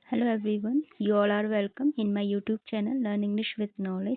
Hello everyone, you all are welcome in my YouTube channel learn English with knowledge.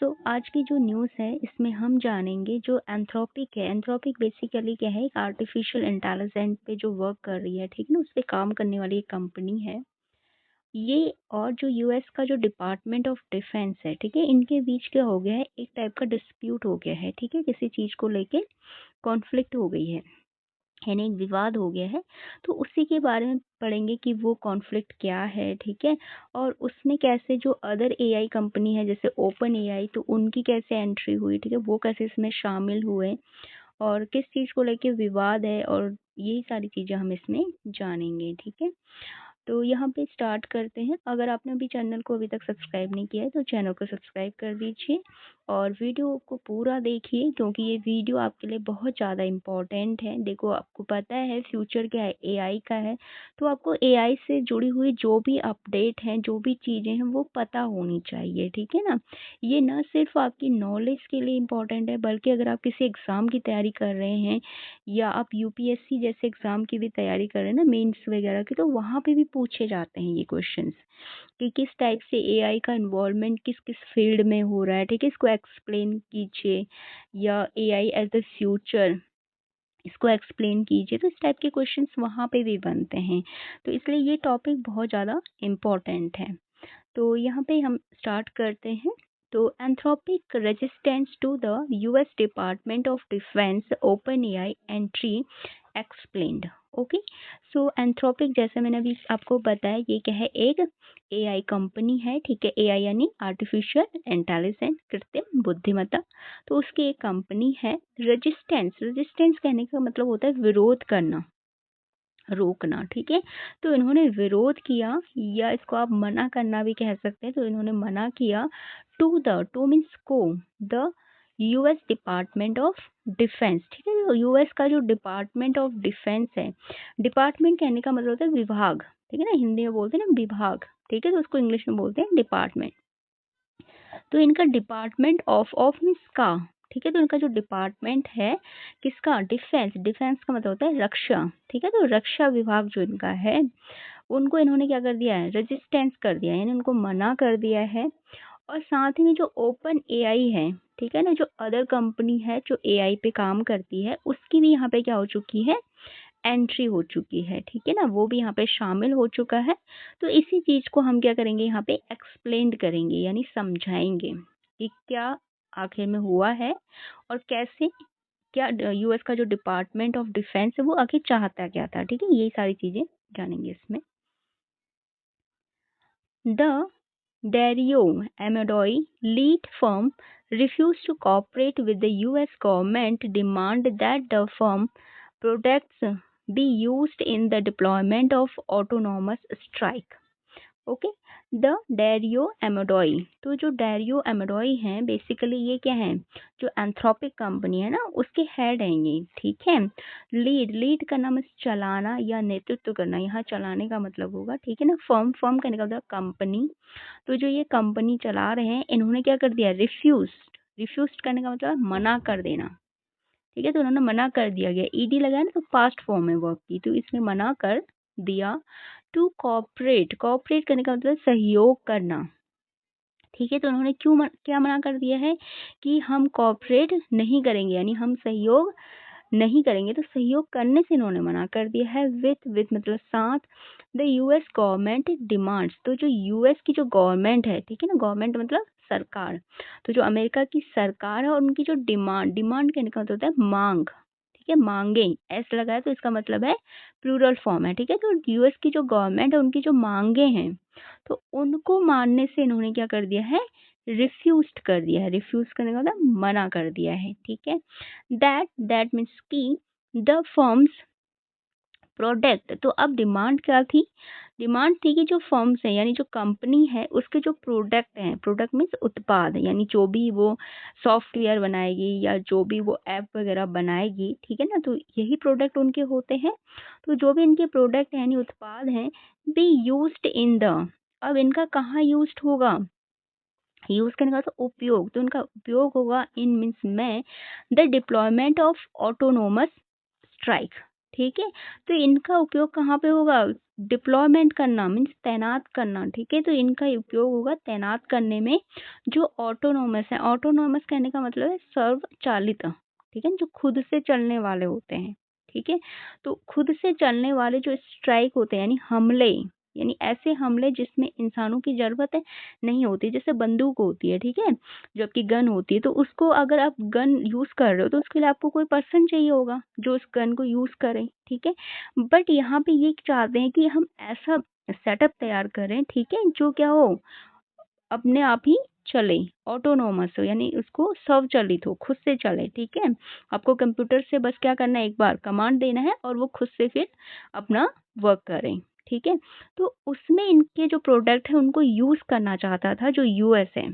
So आज की जो news है इसमें हम जानेंगे जो एंथ्रोपिक है। एंथ्रोपिक बेसिकली क्या है, एक आर्टिफिशियल इंटेलिजेंस पे जो वर्क कर रही है, ठीक है ना, उस पर काम करने वाली एक कंपनी है ये। और जो यूएस का जो डिपार्टमेंट ऑफ डिफेंस है, ठीक है, इनके बीच क्या हो गया है, एक टाइप का डिस्प्यूट हो गया है, ठीक है, किसी चीज़ को लेके कॉन्फ्लिक्ट हो गई है, यानी एक विवाद हो गया है। तो उसी के बारे में पढ़ेंगे कि वो कॉन्फ्लिक्ट क्या है, ठीक है, और उसमें कैसे जो अदर एआई कंपनी है जैसे ओपन एआई, तो उनकी कैसे एंट्री हुई, ठीक है, वो कैसे इसमें शामिल हुए और किस चीज़ को लेके विवाद है, और यही सारी चीज़ें हम इसमें जानेंगे, ठीक है। तो यहाँ पे स्टार्ट करते हैं। अगर आपने अभी चैनल को अभी तक सब्सक्राइब नहीं किया है तो चैनल को सब्सक्राइब कर दीजिए और वीडियो को पूरा देखिए, क्योंकि ये वीडियो आपके लिए बहुत ज़्यादा इम्पोर्टेंट है। देखो, आपको पता है फ्यूचर क्या है, एआई का है, तो आपको एआई से जुड़ी हुई जो भी अपडेट हैं, जो भी चीज़ें हैं, वो पता होनी चाहिए, ठीक है ना। ये ना सिर्फ आपकी नॉलेज के लिए इम्पोर्टेंट है, बल्कि अगर आप किसी एग्ज़ाम की तैयारी कर रहे हैं या आप यूपीएससी जैसे एग्ज़ाम की भी तैयारी कर रहे हैं ना, मेंस वगैरह की, तो वहाँ पे भी पूछे जाते हैं ये क्वेश्चंस कि किस टाइप से एआई का इन्वॉल्वमेंट किस किस फील्ड में हो रहा है, ठीक है, इसको एक्सप्लेन कीजिए, या एआई एज द फ्यूचर इसको एक्सप्लेन कीजिए। तो इस टाइप के क्वेश्चंस वहाँ पे भी बनते हैं, तो इसलिए ये टॉपिक बहुत ज़्यादा इम्पोर्टेंट है। तो यहाँ पे हम स्टार्ट करते हैं। तो Anthropic resistance to the US Department of Defense Open AI entry explained. Okay, so Anthropic जैसे मैंने अभी आपको बताया, ये क्या है, एक एआई कंपनी है, ठीक है। एआई यानी आर्टिफिशियल इंटेलिजेंस, कृत्रिम बुद्धिमत्ता। तो उसकी एक कंपनी है। रेजिस्टेंस, रेजिस्टेंस कहने का मतलब होता है विरोध करना, रोकना, ठीक है। तो इन्होंने विरोध किया, या इसको आप मना करना भी कह सकते हैं। तो इन्होंने मना किया टू द, टू मीन्स को, the US Department of defence, ठीक है। यूएस का जो डिपार्टमेंट ऑफ डिफेंस है, डिपार्टमेंट कहने का मतलब होता है विभाग, ठीक है ना, हिंदी में बोलते हैं ना विभाग, ठीक है, तो उसको इंग्लिश में बोलते हैं डिपार्टमेंट। तो इनका डिपार्टमेंट ऑफ मीन्स का, ठीक है, तो इनका जो डिपार्टमेंट है किसका, डिफेंस, डिफेंस का मतलब होता है रक्षा, ठीक है। तो रक्षा विभाग जो इनका है, उनको इन्होंने क्या कर दिया है, रेजिस्टेंस कर दिया, यानी उनको मना कर दिया है। और साथ ही में जो ओपन एआई है, ठीक है ना, जो अदर कंपनी है जो एआई पे काम करती है, उसकी भी यहाँ पे क्या हो चुकी है, एंट्री हो चुकी है, ठीक है ना, वो भी यहाँ पे शामिल हो चुका है। तो इसी चीज़ को हम क्या करेंगे, यहाँ पे एक्सप्लेन करेंगे, यानी समझाएंगे कि क्या आखिर में हुआ है और कैसे, क्या यूएस का जो डिपार्टमेंट ऑफ डिफेंस है वो आखिर चाहता क्या था, ठीक है, यही सारी चीज़ें जानेंगे इसमें। The Dario Amadoi lead firm refused to cooperate with the US government demand that the firm products be used in the deployment of autonomous strike. Okay, the Dario Amodei, तो जो डैरियो एमोडोई हैं बेसिकली ये क्या है, जो एंथ्रोपिक कंपनी है ना, उसके हेड हैं ये, ठीक है। लीड, लीड करना मतलब चलाना या नेतृत्व करना, यहाँ चलाने का मतलब होगा, ठीक है ना। फर्म, फर्म कहने का मतलब कंपनी। तो जो ये कंपनी चला रहे हैं, इन्होंने क्या कर दिया, रिफ्यूज, रिफ्यूज करने का मतलब मना कर देना, ठीक है। तो उन्होंने मना कर दिया गया, ईडी लगाया ना, तो पास्ट फॉर्म है वर्ब की, तो इसमें मना कर दिया। टू कॉपरेट, कॉपरेट करने का मतलब सहयोग करना, ठीक है। तो उन्होंने क्या मना कर दिया है कि हम कॉपरेट नहीं करेंगे, यानी हम सहयोग नहीं करेंगे। तो सहयोग करने से इन्होंने मना कर दिया है। विथ मतलब साथ। द यूएस गवर्नमेंट डिमांड्स, तो जो यूएस की जो गवर्नमेंट है, ठीक है ना, गवर्नमेंट मतलब सरकार, तो जो अमेरिका की सरकार है और उनकी जो डिमांड, डिमांड कहने का मतलब होता है मांग, ठीक है, मांगे, एस लगाया तो इसका मतलब है प्लूरल फॉर्म है, ठीक है। तो यूएस की जो गवर्नमेंट है उनकी जो मांगे हैं, तो उनको मानने से इन्होंने क्या कर दिया है, रिफ्यूज कर दिया है। रिफ्यूज करने का मतलब मना कर दिया है, ठीक है। दैट मीन्स की द फर्म्स प्रोडक्ट, तो अब डिमांड क्या थी, डिमांड थी कि जो फर्म्स है, यानी जो कंपनी है, उसके जो प्रोडक्ट हैं, प्रोडक्ट मीन्स उत्पाद, यानी जो भी वो सॉफ्टवेयर बनाएगी या जो भी वो ऐप वगैरह बनाएगी, ठीक है ना, तो यही प्रोडक्ट उनके होते हैं। तो जो भी इनके प्रोडक्ट हैं यानी उत्पाद हैं, बी यूज्ड इन द, अब इनका कहाँ यूज्ड होगा, यूज करने का तो उपयोग, तो उनका उपयोग होगा इन मीन्स में the deployment of autonomous strike, ठीक है। तो इनका उपयोग कहाँ पे होगा, डिप्लॉयमेंट करना मीन्स तैनात करना, ठीक है। तो इनका उपयोग होगा तैनात करने में जो ऑटोनोमस है। ऑटोनोमस कहने का मतलब है सर्वचालित, ठीक है, जो खुद से चलने वाले होते हैं, ठीक है। तो खुद से चलने वाले जो स्ट्राइक होते हैं यानी हमले, यानी ऐसे हमले जिसमें इंसानों की जरूरत है नहीं होती, जैसे बंदूक होती है, ठीक है, जो आपकी गन होती है, तो उसको अगर आप गन यूज कर रहे हो तो उसके लिए आपको कोई पर्सन चाहिए होगा जो उस गन को यूज करे, ठीक है। बट यहाँ पे ये चाहते हैं कि हम ऐसा सेटअप तैयार करें, ठीक है, जो क्या हो, अपने आप ही चले, ऑटोनोमस हो, यानी उसको स्वचालित हो, खुद से चले, ठीक है। आपको कंप्यूटर से बस क्या करना है, एक बार कमांड देना है और वो खुद से फिर अपना वर्क करें, ठीक है। तो उसमें इनके जो प्रोडक्ट है उनको यूज करना चाहता था जो यूएस है,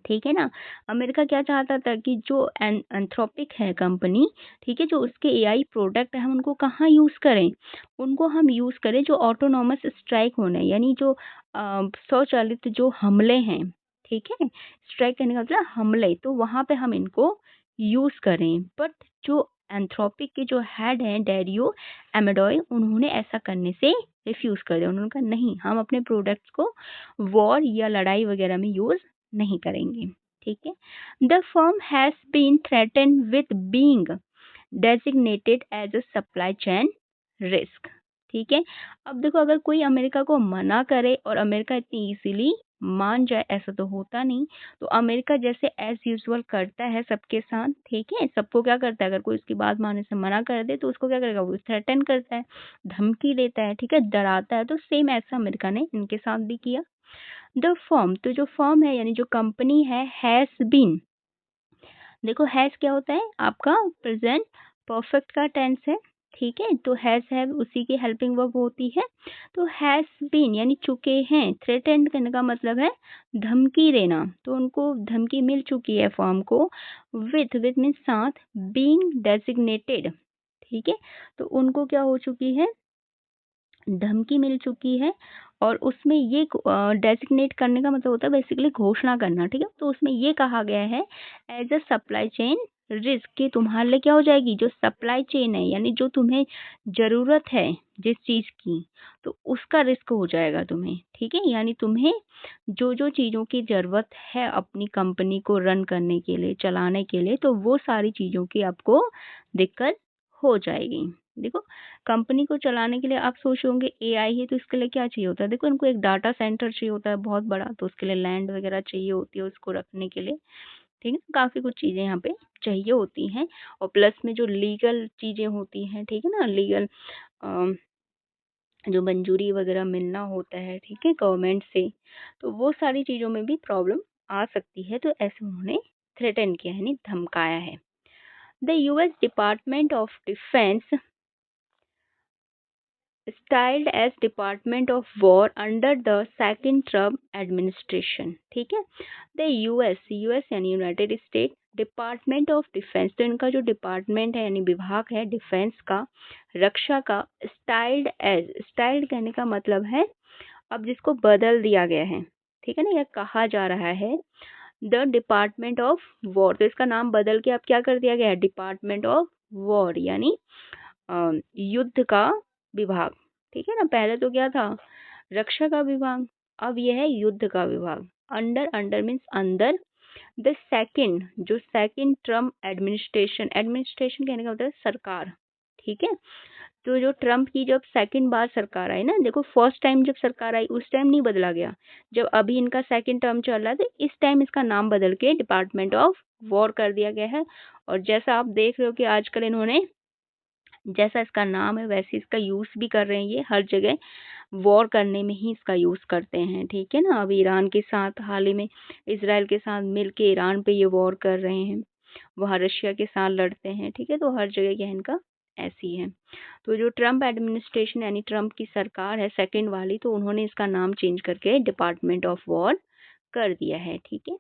ठीक है ना। अमेरिका क्या चाहता था कि जो एंथ्रोपिक है कंपनी, ठीक है, जो उसके एआई प्रोडक्ट है हम उनको कहाँ यूज करें, उनको हम यूज करें जो ऑटोनोमस स्ट्राइक होने, यानी जो स्वचालित जो हमले हैं, ठीक है, स्ट्राइक करने का मतलब हमले, तो वहां पे हम इनको यूज करें। बट जो एंथ्रोपिक के जो हेड हैं डेरियो एमेडॉय, उन्होंने ऐसा करने से रिफ्यूज कर दिया। उन्होंने कहा नहीं, हम अपने प्रोडक्ट्स को वॉर या लड़ाई वगैरह में यूज नहीं करेंगे, ठीक है। The firm has been threaten with being designated as a supply chain risk, ठीक है। अब देखो, अगर कोई अमेरिका को मना करे और अमेरिका इतनी इजीली मान जाए, ऐसा तो होता नहीं। तो अमेरिका जैसे एज यूजुअल करता है सबके साथ, ठीक है, सबको क्या करता है, अगर कोई उसकी बात मानने से मना कर दे तो उसको क्या करेगा, वो थ्रेटन करता है, धमकी देता है, ठीक है, डराता है। तो सेम ऐसा अमेरिका ने इनके साथ भी किया। द फर्म, तो जो फर्म है यानी जो कंपनी है, हैज बीन, देखो हैज क्या होता है, आपका प्रेजेंट परफेक्ट का टेंस है, ठीक है। तो हैज उसी की हेल्पिंग वर्ब होती है। तो हैज बीन यानी चुके हैं, थ्रेटेंड करने का मतलब है धमकी देना, तो उनको धमकी मिल चुकी है फर्म को, विथ मीन्स साथ, बीइंग डेजिग्नेटेड, ठीक है। तो उनको क्या हो चुकी है, धमकी मिल चुकी है। और उसमें ये डेजिग्नेट करने का मतलब होता है बेसिकली घोषणा करना, ठीक है। तो उसमें ये कहा गया है as a supply chain risk, कि तुम्हारे लिए क्या हो जाएगी, जो सप्लाई चेन है यानी जो तुम्हें जरूरत है जिस चीज की, तो उसका रिस्क हो जाएगा तुम्हें, ठीक है। यानी तुम्हें जो जो चीजों की जरूरत है अपनी कंपनी को रन करने के लिए, चलाने के लिए, तो वो सारी चीजों की आपको दिक्कत हो जाएगी। देखो, कंपनी को चलाने के लिए आप सोचोगे एआई है, तो इसके लिए क्या चाहिए होता है, देखो इनको एक डाटा सेंटर चाहिए होता है बहुत बड़ा, तो उसके लिए लैंड वगैरह चाहिए होती है उसको रखने के लिए, ठीक है। काफ़ी कुछ चीज़ें यहाँ पे चाहिए होती हैं। और प्लस में जो लीगल चीज़ें होती हैं, ठीक है ना, लीगल जो मंजूरी वगैरह मिलना होता है, ठीक है, गवर्नमेंट से, तो वो सारी चीज़ों में भी प्रॉब्लम आ सकती है। तो ऐसे उन्होंने थ्रेटन किया है, यानी धमकाया है। The US Department of defence styled as Department of War under the second Trump administration, ठीक है। द यूएस यानी United state, department of defence, तो इनका जो डिपार्टमेंट है यानी विभाग है डिफेंस का, रक्षा का, स्टाइल्ड एज, स्टाइल्ड कहने का मतलब है अब जिसको बदल दिया गया है, ठीक है ना, यह कहा जा रहा है द डिपार्टमेंट ऑफ वॉर, तो इसका नाम बदल के अब क्या कर दिया गया है, डिपार्टमेंट ऑफ वॉर, यानी युद्ध का विभाग, ठीक है ना। पहले तो क्या था, रक्षा का विभाग, अब यह है युद्ध का विभाग। अंडर, अंडर मीन्स अंदर, द सेकंड, जो सेकंड ट्रम्प एडमिनिस्ट्रेशन, एडमिनिस्ट्रेशन कहने का मतलब सरकार, ठीक है। तो जो ट्रम्प की जब सेकंड बार सरकार आई ना, देखो फर्स्ट टाइम जब सरकार आई उस टाइम नहीं बदला गया, जब अभी इनका सेकंड टर्म चल रहा है तो इस टाइम इसका नाम बदल के डिपार्टमेंट ऑफ वॉर कर दिया गया है। और जैसा आप देख रहे हो कि आजकल इन्होंने, जैसा इसका नाम है वैसे इसका यूज भी कर रहे हैं, ये हर जगह वॉर करने में ही इसका यूज करते हैं, ठीक है ना। अब ईरान के साथ हाल ही में इसराइल के साथ मिलके ईरान पे ये वॉर कर रहे हैं, वहाँ रशिया के साथ लड़ते हैं, ठीक है। तो हर जगह क्या है इनका ऐसी है। तो जो ट्रम्प एडमिनिस्ट्रेशन यानी ट्रम्प की सरकार है सेकंड वाली, तो उन्होंने इसका नाम चेंज करके डिपार्टमेंट ऑफ वॉर कर दिया है, ठीक है।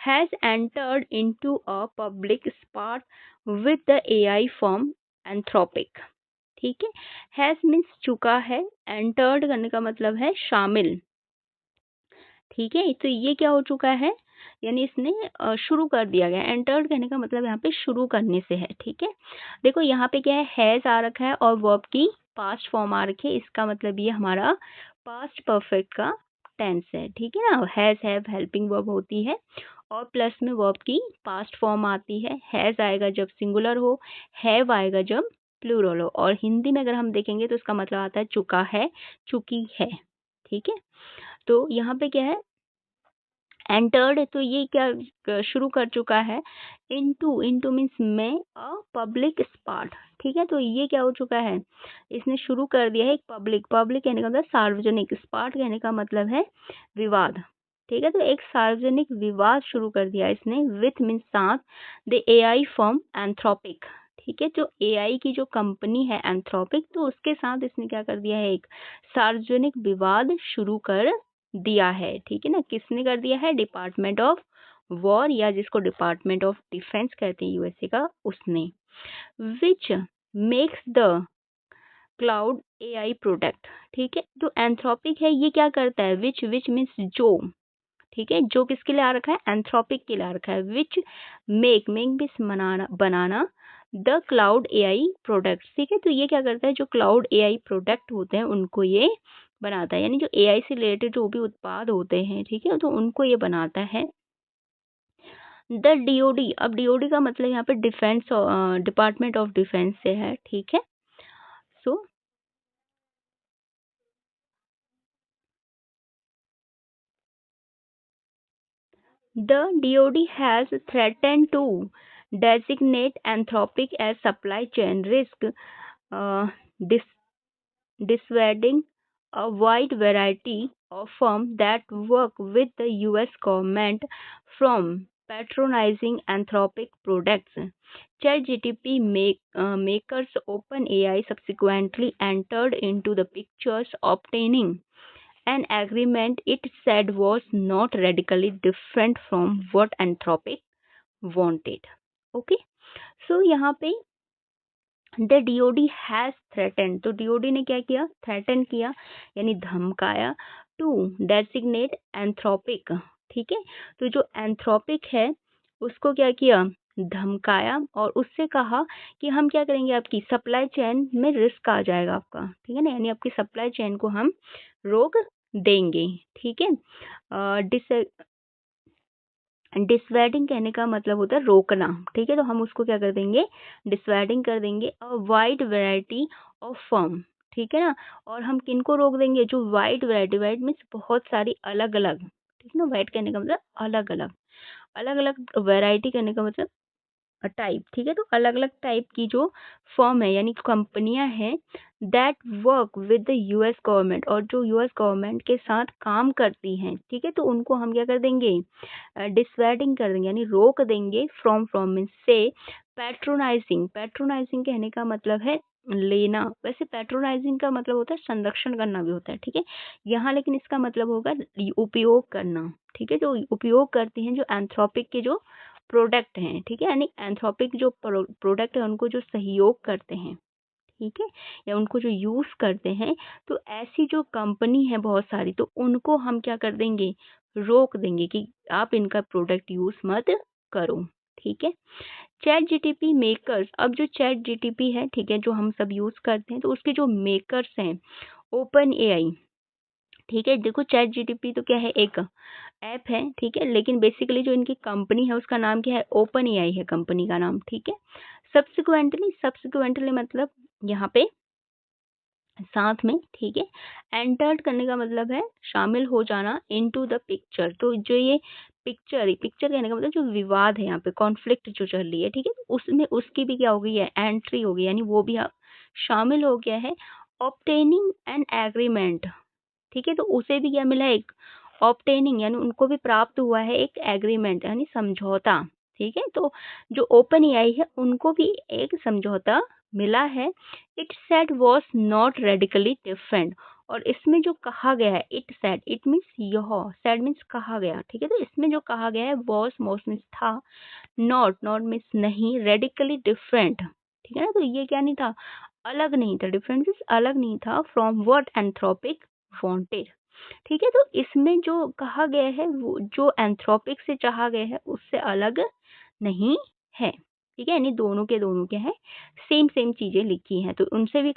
Has entered into a public spat with the AI firm Anthropic, ठीक है। हैज मीन्स चुका है, एंटर्ड करने का मतलब है शामिल, ठीक है। तो ये क्या हो चुका है, यानी इसने शुरू कर दिया गया। एंटर्ड कहने का मतलब यहाँ पे शुरू करने से है, ठीक है। देखो यहाँ पे क्या है, हैज आ रखा है और वर्ब की पास्ट फॉर्म आ रखी है, इसका मतलब ये हमारा पास्ट परफेक्ट का टेंस है, ठीक है ना। हैज़ हैव हेल्पिंग वर्ब होती है और प्लस में वर्ब की पास्ट फॉर्म आती है। हैज़ आएगा जब सिंगुलर हो, हैव आएगा जब प्लूरल हो, और हिंदी में अगर हम देखेंगे तो इसका मतलब आता है चुका है, चुकी है, ठीक है। तो यहाँ पे क्या है, एंटर्ड, तो ये क्या शुरू कर चुका है, इनटू, इनटू मीन्स में अ पब्लिक स्पॉट, ठीक है। तो ये क्या हो चुका है, इसने शुरू कर दिया है एक पब्लिक, पब्लिक कहने का मतलब सार्वजनिक, स्पॉट कहने का मतलब है विवाद, ठीक है। तो एक सार्वजनिक विवाद शुरू कर दिया इसने, विथ मीन्स साथ, द एआई फर्म एंथ्रोपिक, ठीक है। जो एआई की जो कंपनी है एंथ्रोपिक, तो उसके साथ इसने क्या कर दिया है, एक सार्वजनिक विवाद शुरू कर दिया है, ठीक है ना। किसने कर दिया है, डिपार्टमेंट ऑफ वॉर, या जिसको डिपार्टमेंट ऑफ डिफेंस कहते हैं यूएसए का, उसने। Which makes the Claude AI product, ठीक है। जो एंथ्रोपिक है ये क्या करता है, विच, विच मीन्स जो, ठीक है। जो किसके लिए आ रखा है, एंथ्रोपिक के लिए आ रखा है। Which make, make means banana, banana, the Claude AI product, ठीक है। तो ये क्या करता है, जो क्लाउड एआई प्रोडक्ट होते हैं उनको ये बनाता है, यानी जो एआई से रिलेटेड जो भी उत्पाद होते हैं, ठीक है, तो उनको ये बनाता है। द डीओडी, अब डीओडी का मतलब यहाँ पे डिफेंस, डिपार्टमेंट ऑफ डिफेंस से है, ठीक है। सो the DoD has threatened to designate Anthropic as supply chain risk, uh, dis- dissuading a wide variety of firms that work with the US government from patronizing Anthropic products. ChatGPT makers OpenAI subsequently entered into the pictures, obtaining an agreement it said was not radically different from what Anthropic wanted. Okay, so यहाँ पे the DoD has threaten, तो DoD ने क्या किया, threaten किया यानी धमकाया, to designate Anthropic, ठीक है। तो जो एंथ्रोपिक है उसको क्या किया, धमकाया, और उससे कहा कि हम क्या करेंगे, आपकी सप्लाई चेन में रिस्क आ जाएगा आपका, ठीक है ना, यानी आपकी सप्लाई चेन को हम रोक देंगे, ठीक है। डिसवेडिंग कहने का मतलब होता है रोकना, ठीक है। तो हम उसको क्या कर देंगे, डिसवेडिंग कर देंगे। A wide variety of firm, ठीक है ना। और हम किनको रोक देंगे, जो वाइड वैरायटी, वाइड मीन्स बहुत सारी अलग अलग, ठीक है ना। वाइड कहने का मतलब अलग अलग, अलग अलग वैरायटी कहने का मतलब टाइप, ठीक है। तो अलग अलग टाइप की जो फर्म है यानी कंपनियां हैं, that work with the US government, और जो यूएस गवर्नमेंट के साथ काम करती हैं, ठीक है। तो उनको हम क्या कर देंगे, डिसवेडिंग कर देंगे यानी रोक देंगे, फ्रॉम, फ्रॉम मीन्स से, पैट्रोनाइजिंग, पैट्रोनाइजिंग कहने का मतलब है लेना, वैसे पैट्रोनाइजिंग का मतलब होता है संरक्षण करना भी होता है, ठीक है। यहाँ लेकिन इसका मतलब होगा उपयोग करना, ठीक है। जो उपयोग करती हैं जो एंथ्रोपिक के जो प्रोडक्ट हैं, ठीक है, यानी एंथ्रोपिक जो प्रोडक्ट है उनको जो सहयोग करते हैं, ठीक है, या उनको जो यूज करते हैं, तो ऐसी जो कंपनी है बहुत सारी, तो उनको हम क्या कर देंगे, रोक देंगे कि आप इनका प्रोडक्ट यूज मत करो, ठीक है। चैट जीटीपी मेकर्स, अब जो चैट जीटीपी है, ठीक है, जो हम सब यूज करते हैं, तो उसके जो मेकर्स हैं, ओपन एआई, ठीक है। देखो चैट जीटीपी तो क्या है, एक ऐप है, ठीक है, लेकिन बेसिकली जो इनकी कंपनी है उसका नाम क्या है, ओपन एआई है कंपनी का नाम, ठीक है। सब्सिक्वेंटली, सब्सिक्वेंटली मतलब यहाँ पे साथ में, ठीक है। एंटर्ड करने का मतलब है शामिल हो जाना, इनटू द पिक्चर, तो जो ये पिक्चर, पिक्चर कहने का मतलब जो विवाद है यहाँ पे, कॉन्फ्लिक्ट जो चल रही है, ठीक है, उसमें उसकी भी क्या हो गई है, एंट्री हो गई, यानी वो भी शामिल हो गया है। ऑब्टेनिंग एन एग्रीमेंट, ठीक है, तो उसे भी क्या मिला, एक ऑब्टेनिंग, यानी उनको भी प्राप्त हुआ है एक एग्रीमेंट यानी समझौता, ठीक है। तो जो ओपन एआई है उनको भी एक समझौता मिला है। It said was not radically different, और इसमें जो कहा गया है, इट सेड, इट मीन्स यह, सेड मीन्स कहा गया, ठीक है। तो इसमें जो कहा गया है वॉज, वॉज मीन्स था, नॉट, नॉट मीन्स नहीं, रेडिकली डिफरेंट, ठीक है ना। तो ये क्या नहीं था, अलग नहीं था, डिफरेंट मीन्स अलग नहीं था, फ्रॉम व्हाट एंथ्रोपिक वांटेड, ठीक है। तो इसमें जो कहा गया है वो जो एंथ्रोपिक से चाहा गया है उससे अलग नहीं है, ठीक है, यानी दोनों के दोनों क्या है, सेम सेम चीजें लिखी हैं, तो उनसे भी